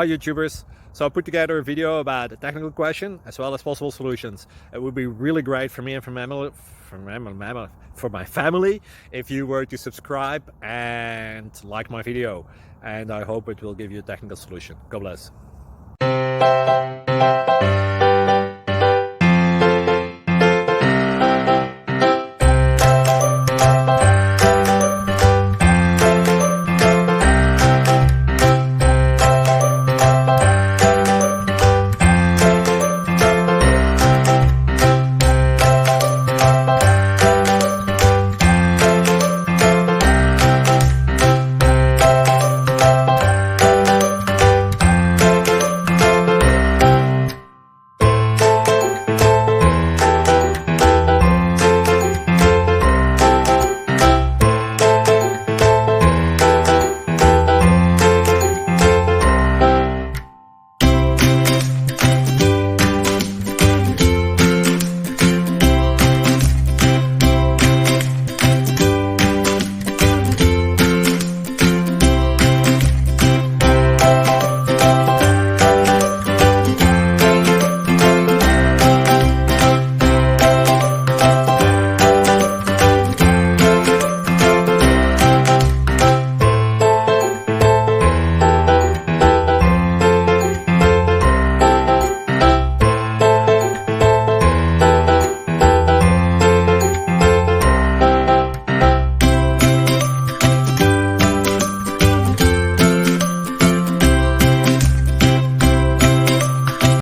Hi YouTubers! So I put together a video about a technical question as well as possible solutions. It would be really great for me and for my family if you were to subscribe and like my video, and I hope it will give you a technical solution. God bless.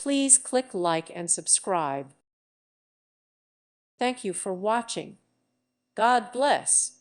Please click like and subscribe. Thank you for watching. God bless.